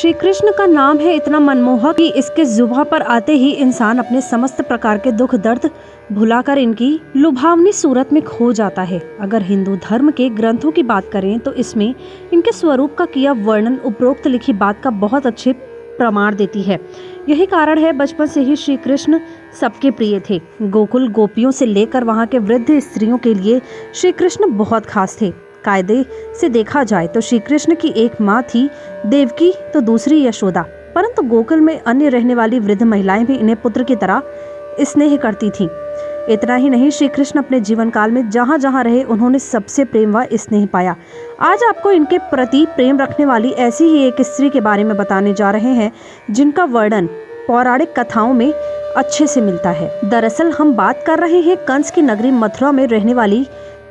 श्री कृष्ण का नाम है इतना मनमोहक कि इसके जुबान पर आते ही इंसान अपने समस्त प्रकार के दुख दर्द भुलाकर इनकी लुभावनी सूरत में खो जाता है। अगर हिंदू धर्म के ग्रंथों की बात करें तो इसमें इनके स्वरूप का किया वर्णन उपरोक्त लिखी बात का बहुत अच्छे प्रमाण देती है। यही कारण है बचपन से ही श्री कृष्ण सबके प्रिय थे। गोकुल गोपियों से लेकर वहाँ के वृद्ध स्त्रियों के लिए श्री कृष्ण बहुत खास थे। कायदे से देखा जाए तो श्री कृष्ण की एक माँ थी देवकी तो दूसरी यशोदा, परंतु गोकुल में अन्य रहने वाली वृद्ध महिलाएं भी इन्हें पुत्र की तरह स्नेह करती थीं। इतना ही नहीं, श्री कृष्ण अपने जीवन काल में जहाँ जहाँ रहे उन्होंने सबसे प्रेम व स्नेह पाया। आज आपको इनके प्रति प्रेम रखने वाली ऐसी ही एक स्त्री के बारे में बताने जा रहे हैं जिनका वर्णन पौराणिक कथाओं में अच्छे से मिलता है। दरअसल हम बात कर रहे हैं कंस की नगरी मथुरा में रहने वाली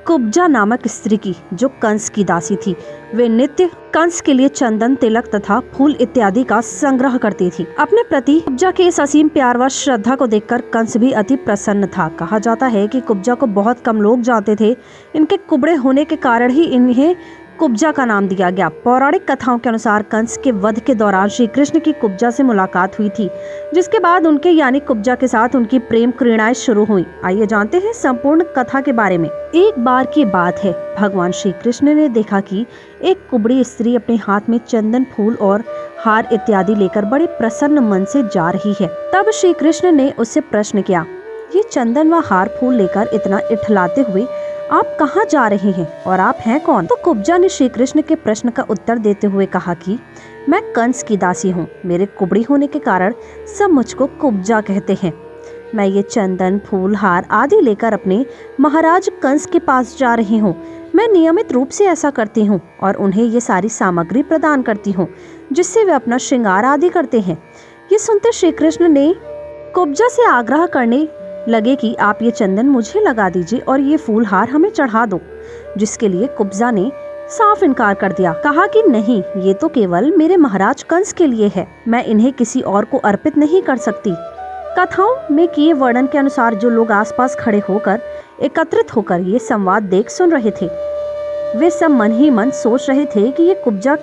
कुब्जा नामक स्त्री की, जो कंस की दासी थी। वे नित्य कंस के लिए चंदन, तिलक तथा फूल इत्यादि का संग्रह करती थी। अपने प्रति कुब्जा के इस असीम प्यार व श्रद्धा को देखकर कंस भी अति प्रसन्न था। कहा जाता है कि कुब्जा को बहुत कम लोग जानते थे। इनके कुबड़े होने के कारण ही इन्हें कुब्जा का नाम दिया गया। पौराणिक कथाओं के अनुसार कंस के वध के दौरान श्री कृष्ण की कुब्जा से मुलाकात हुई थी, जिसके बाद उनके यानी कुब्जा के साथ उनकी प्रेम क्रीड़ाएं शुरू हुई। आइए जानते हैं संपूर्ण कथा के बारे में। एक बार की बात है, भगवान श्री कृष्ण ने देखा कि एक कुबड़ी स्त्री अपने हाथ में चंदन, फूल और हार इत्यादि लेकर बड़े प्रसन्न मन से जा रही है। तब श्री कृष्ण ने उससे प्रश्न किया, ये चंदन व हार फूल लेकर इतना इठलाते हुए आप कहाँ जा रहे हैं और आप हैं कौन? तो कुब्जा ने श्री कृष्ण के प्रश्न का उत्तर देते हुए कहा कि मैं कंस की दासी हूँ। मेरे कुबड़ी होने के कारण सब मुझको कुब्जा कहते हैं। मैं ये चंदन, फूल, हार आदि लेकर अपने महाराज कंस के पास जा रही हूँ। मैं नियमित रूप से ऐसा करती हूँ और उन्हें ये सारी सामग्री प्रदान करती हूँ जिससे वे अपना श्रृंगार आदि करते हैं। ये सुनते श्री कृष्ण ने कुब्जा से आग्रह करने लगे कि आप ये चंदन मुझे लगा दीजिए और ये फूल हार हमें चढ़ा दो, जिसके लिए कुब्जा ने साफ इनकार कर दिया। कहा कि नहीं, ये तो केवल मेरे महाराज कंस के लिए है, मैं इन्हें किसी और को अर्पित नहीं कर सकती। कथाओं में किए वर्णन के अनुसार जो लोग आसपास खड़े होकर एकत्रित होकर ये संवाद देख सुन रहे थे, वे सब मन ही मन सोच रहे थे कि ये कुब्जा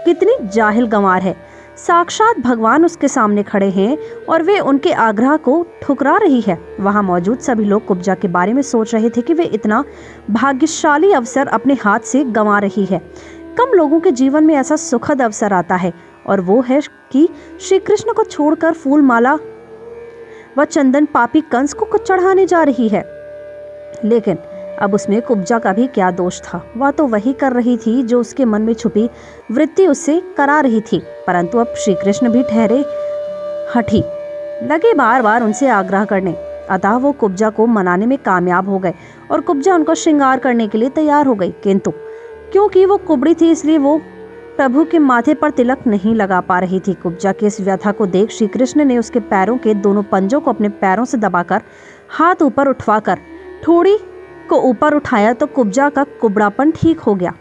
कितनी जाहिल गंवार है। साक्षात भगवान उसके सामने खड़े हैं और वे उनके आग्रह को ठुकरा रही है। वहां मौजूद सभी लोग कुब्जा के बारे में सोच रहे थे कि वे इतना भाग्यशाली अवसर अपने हाथ से गंवा रही है। कम लोगों के जीवन में ऐसा सुखद अवसर आता है और वो है कि श्री कृष्ण को छोड़कर फूल, माला व चंदन पापी कंस को चढ़ाने जा रही है। लेकिन अब उसमें कुब्जा का भी क्या दोष था? वह तो वही कर रही थी जो उसके मन में छुपी वृत्ति उससे करा रही थी। परंतु अब श्री कृष्ण भी ठहरे हठी, लगे बार बार उनसे आग्रह करने। अतः वो कुब्जा को मनाने में कामयाब हो गए और कुब्जा उनको श्रृंगार करने के लिए तैयार हो गई। किंतु क्योंकि वो कुबड़ी थी इसलिए वो प्रभु के माथे पर तिलक नहीं लगा पा रही थी। कुब्जा की इस व्यथा को देख श्री कृष्ण ने उसके पैरों के दोनों पंजों को अपने पैरों से दबाकर हाथ ऊपर उठवाकर ठोड़ी को ऊपर उठाया तो कुब्जा का कुबड़ापन ठीक हो गया,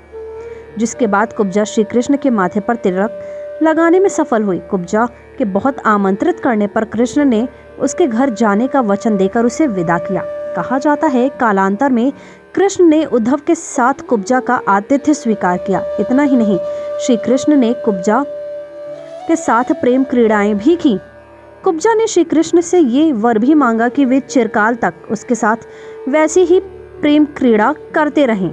जिसके बाद कुब्जा श्री कृष्ण के माथे पर तिलक लगाने में सफल हुई। कुब्जा के बहुत आमंत्रित करने पर कृष्ण ने उसके घर जाने का वचन देकर उसे विदा किया। कहा जाता है कालांतर में कृष्ण ने उद्धव के साथ कुब्जा का आतिथ्य स्वीकार किया। इतना ही नहीं, श्री कृष्ण ने कुब्जा के साथ प्रेम क्रीड़ाएं भी की। कुब्जा ने श्री कृष्ण से ये वर भी मांगा कि वे चिरकाल तक उसके साथ वैसी ही प्रेम क्रीड़ा करते रहें।